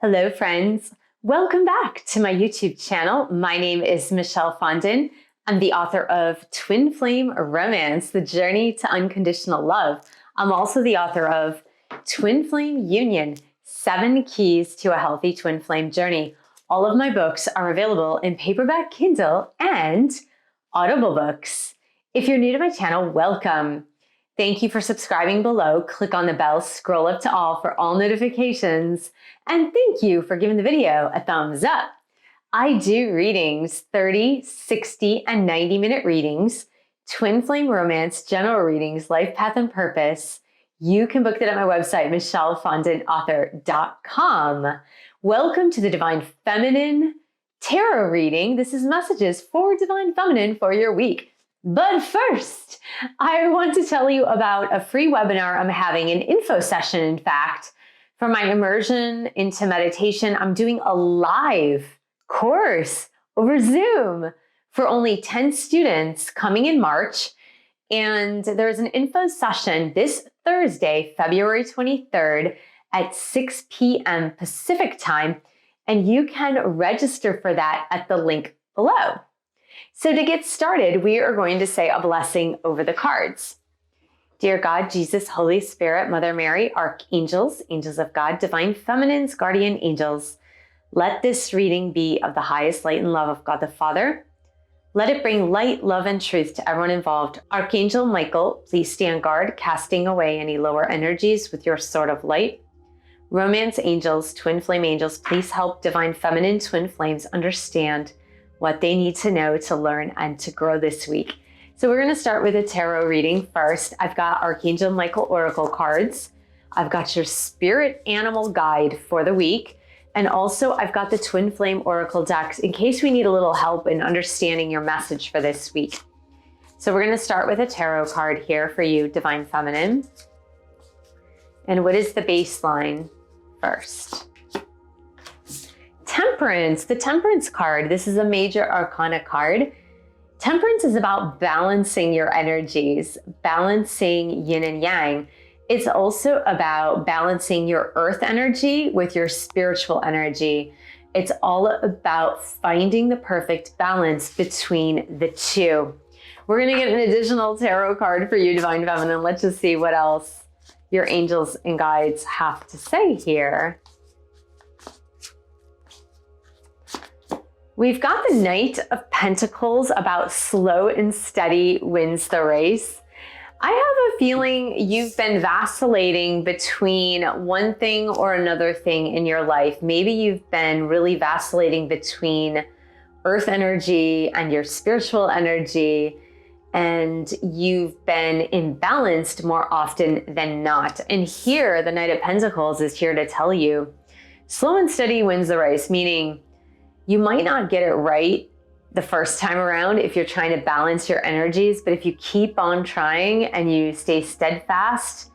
Hello, friends. Welcome back to my YouTube channel. My name is Michelle Fondin. I'm the author of Twin Flame Romance, The Journey to Unconditional Love. I'm also the author of Twin Flame Union, 7 Keys to a Healthy Twin Flame Journey. All of my books are available in paperback, Kindle, and Audible books. If you're new to my channel, welcome. Thank you for subscribing below. Click on the bell, scroll up to all for all notifications. And thank you for giving the video a thumbs up. I do readings, 30, 60, and 90-minute readings, Twin Flame Romance, general readings, life path and purpose. You can book that at my website, michellefondinauthor.com. Welcome to the Divine Feminine Tarot reading. This is messages for Divine Feminine for your week. But first, I want to tell you about a free webinar I'm having, an info session, in fact, for my immersion into meditation. I'm doing a live course over Zoom for only 10 students coming in March. And there's an info session this Thursday, February 23rd at 6 p.m. Pacific time. And you can register for that at the link below. So to get started, we are going to say a blessing over the cards. Dear God, Jesus, Holy Spirit, Mother Mary, archangels, angels of God, divine feminines, guardian angels, let this reading be of the highest light and love of God the Father. Let it bring light, love, and truth to everyone involved. Archangel Michael, please stand guard, casting away any lower energies with your sword of light. Romance angels, twin flame angels, please help divine feminine twin flames understand what they need to know to learn and to grow this week. So we're going to start with a tarot reading first. I've got Archangel Michael Oracle cards. I've got your spirit animal guide for the week. And also I've got the Twin Flame Oracle decks in case we need a little help in understanding your message for this week. So we're going to start with a tarot card here for you, Divine Feminine. And what is the baseline first? Temperance, the Temperance card. This is a major arcana card. Temperance is about balancing your energies, balancing yin and yang. It's also about balancing your earth energy with your spiritual energy. It's all about finding the perfect balance between the two. We're going to get an additional tarot card for you, Divine Feminine. Let's just see what else your angels and guides have to say here. We've got the Knight of Pentacles, about slow and steady wins the race. I have a feeling you've been vacillating between one thing or another thing in your life. Maybe you've been really vacillating between earth energy and your spiritual energy, and you've been imbalanced more often than not. And here, the Knight of Pentacles is here to tell you, slow and steady wins the race, meaning you might not get it right the first time around if you're trying to balance your energies, but if you keep on trying and you stay steadfast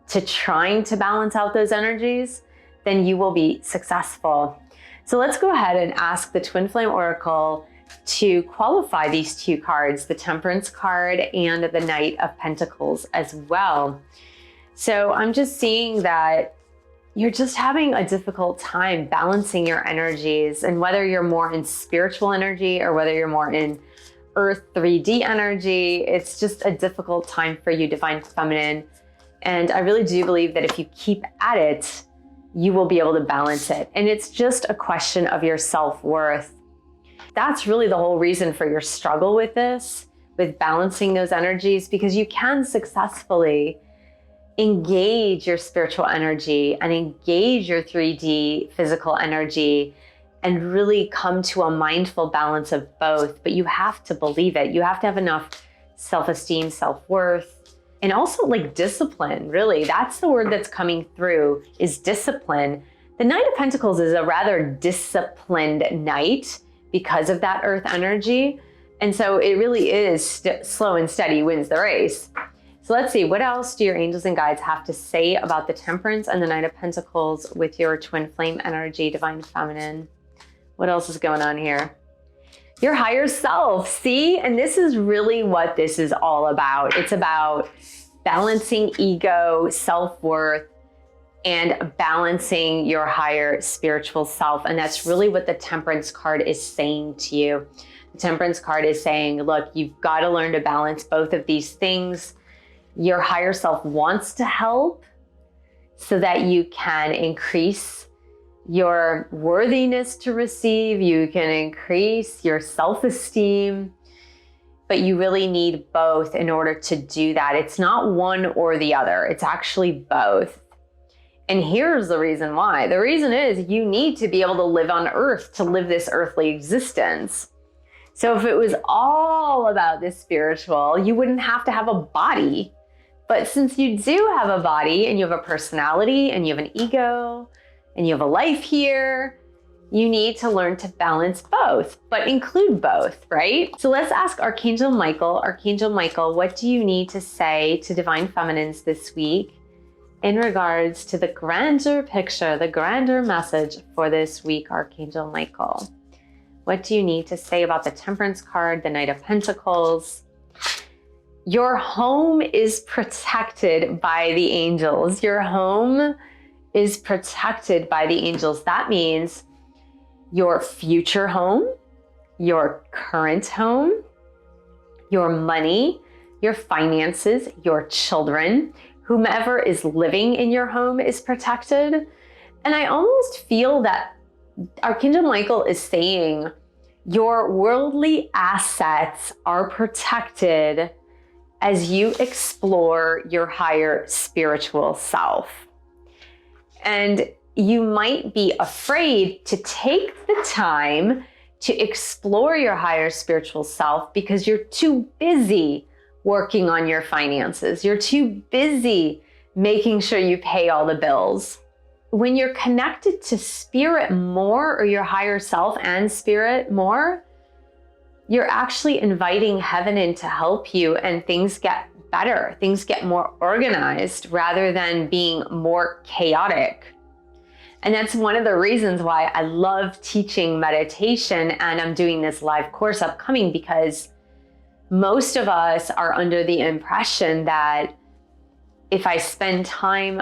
to trying to balance out those energies, then you will be successful. So let's go ahead and ask the Twin Flame Oracle to qualify these two cards, the Temperance card and the Knight of Pentacles as well. So I'm just seeing that you're just having a difficult time balancing your energies, and whether you're more in spiritual energy or whether you're more in earth 3D energy, it's just a difficult time for you, Divine Feminine. And I really do believe that if you keep at it, you will be able to balance it. And it's just a question of your self-worth. That's really the whole reason for your struggle with this, with balancing those energies, because you can successfully engage your spiritual energy and engage your 3D physical energy and really come to a mindful balance of both. But you have to believe it. You have to have enough self-esteem, self-worth, and also like discipline, really. That's the word that's coming through, is discipline. The Knight of Pentacles is a rather disciplined knight because of that earth energy. And so it really is slow and steady wins the race. So let's see, what else do your angels and guides have to say about the Temperance and the Knight of Pentacles with your twin flame energy, Divine Feminine? What else is going on here? Your higher self, see? And this is really what this is all about. It's about balancing ego, self-worth, and balancing your higher spiritual self. And that's really what the Temperance card is saying to you. The Temperance card is saying, look, you've got to learn to balance both of these things. Your higher self wants to help so that you can increase your worthiness to receive, you can increase your self-esteem, but you really need both in order to do that. It's not one or the other, it's actually both. And here's the reason why. The reason is you need to be able to live on earth, to live this earthly existence. So if it was all about the spiritual, you wouldn't have to have a body. But since you do have a body and you have a personality and you have an ego and you have a life here, you need to learn to balance both, but include both, right? So let's ask Archangel Michael. Archangel Michael, what do you need to say to Divine Feminines this week in regards to the grander picture, the grander message for this week, Archangel Michael? What do you need to say about the Temperance card, the Knight of Pentacles? Your home is protected by the angels. Your home is protected by the angels. That means your future home, your current home, your money, your finances, your children, whomever is living in your home is protected. And I almost feel that Archangel Michael is saying your worldly assets are protected as you explore your higher spiritual self. And you might be afraid to take the time to explore your higher spiritual self because you're too busy working on your finances. You're too busy making sure you pay all the bills. When you're connected to spirit more, or your higher self and spirit more, you're actually inviting heaven in to help you, and things get better. Things get more organized rather than being more chaotic. And that's one of the reasons why I love teaching meditation, and I'm doing this live course upcoming, because most of us are under the impression that if I spend time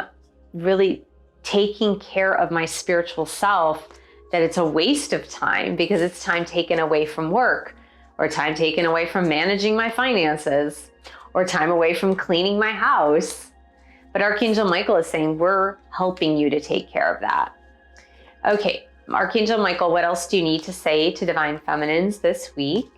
really taking care of my spiritual self, that it's a waste of time because it's time taken away from work, or time taken away from managing my finances, or time away from cleaning my house. But Archangel Michael is saying we're helping you to take care of that. Okay, Archangel Michael, what else do you need to say to Divine Feminines this week?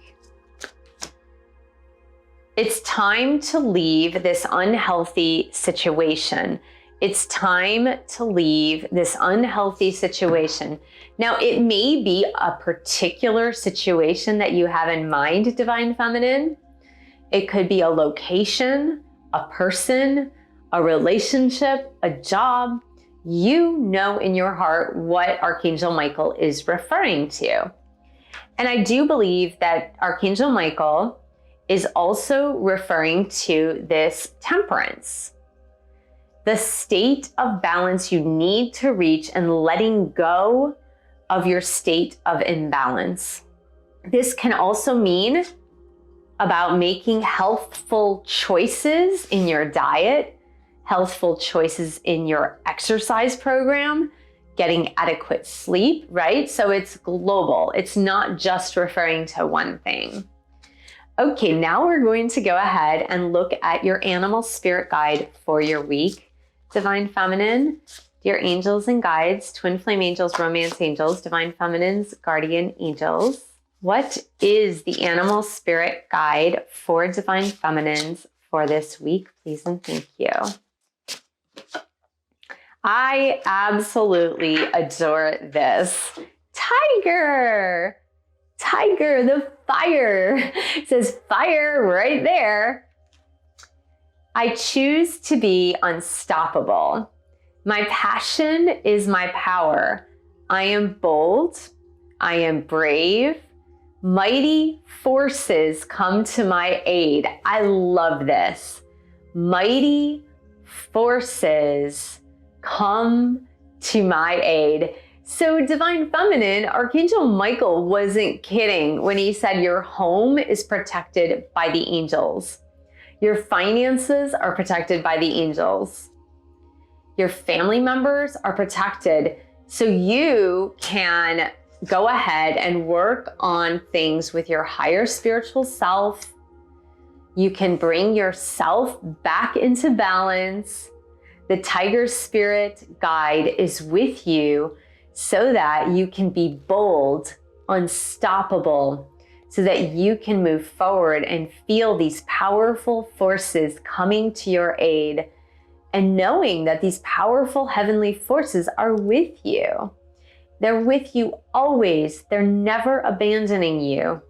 It's time to leave this unhealthy situation. It's time to leave this unhealthy situation. Now, it may be a particular situation that you have in mind, Divine Feminine. It could be a location, a person, a relationship, a job. You know in your heart what Archangel Michael is referring to. And I do believe that Archangel Michael is also referring to this temperance, the state of balance you need to reach, and letting go of your state of imbalance. This can also mean about making healthful choices in your diet, healthful choices in your exercise program, getting adequate sleep, right? So it's global. It's not just referring to one thing. Okay, now we're going to go ahead and look at your animal spirit guide for your week. Divine Feminine, dear angels and guides, twin flame angels, romance angels, Divine Feminines, guardian angels. What is the animal spirit guide for Divine Feminines for this week? Please and thank you. I absolutely adore this. Tiger, tiger, the fire. It says fire right there. I choose to be unstoppable. My passion is my power. I am bold. I am brave. Mighty forces come to my aid. I love this. Mighty forces come to my aid. So Divine Feminine, Archangel Michael wasn't kidding when he said your home is protected by the angels. Your finances are protected by the angels. Your family members are protected, so you can go ahead and work on things with your higher spiritual self. You can bring yourself back into balance. The tiger spirit guide is with you so that you can be bold, unstoppable, so that you can move forward and feel these powerful forces coming to your aid, and knowing that these powerful heavenly forces are with you. They're with you always. They're never abandoning you.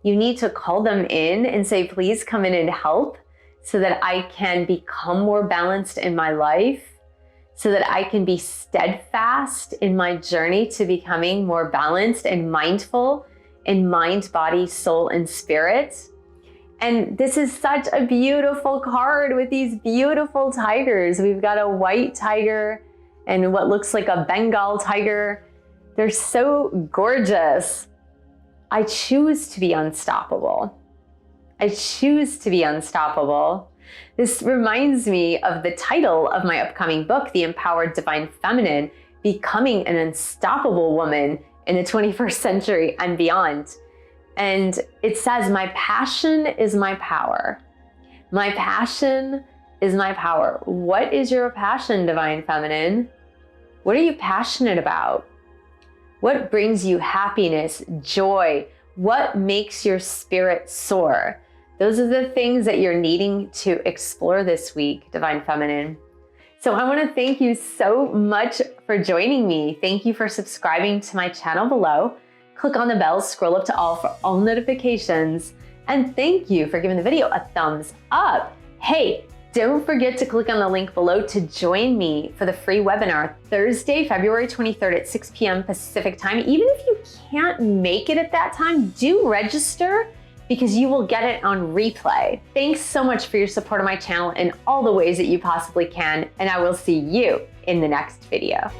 You need to call them in and say, please come in and help so that I can become more balanced in my life, so that I can be steadfast in my journey to becoming more balanced and mindful in mind, body, soul, and spirit. And this is such a beautiful card with these beautiful tigers. We've got a white tiger and what looks like a Bengal tiger. They're so gorgeous. I choose to be unstoppable. I choose to be unstoppable. This reminds me of the title of my upcoming book, The Empowered Divine Feminine, Becoming an Unstoppable Woman in the 21st Century and Beyond. And it says, my passion is my power. My passion is my power. What is your passion, Divine Feminine? What are you passionate about? What brings you happiness, joy? What makes your spirit soar? Those are the things that you're needing to explore this week, Divine Feminine. So I want to thank you so much for joining me. Thank you for subscribing to my channel below. Click on the bell, scroll up to all for all notifications. And thank you for giving the video a thumbs up. Hey, don't forget to click on the link below to join me for the free webinar Thursday, February 23rd at 6 p.m. Pacific time. Even if you can't make it at that time, do register because you will get it on replay. Thanks so much for your support of my channel in all the ways that you possibly can, and I will see you in the next video.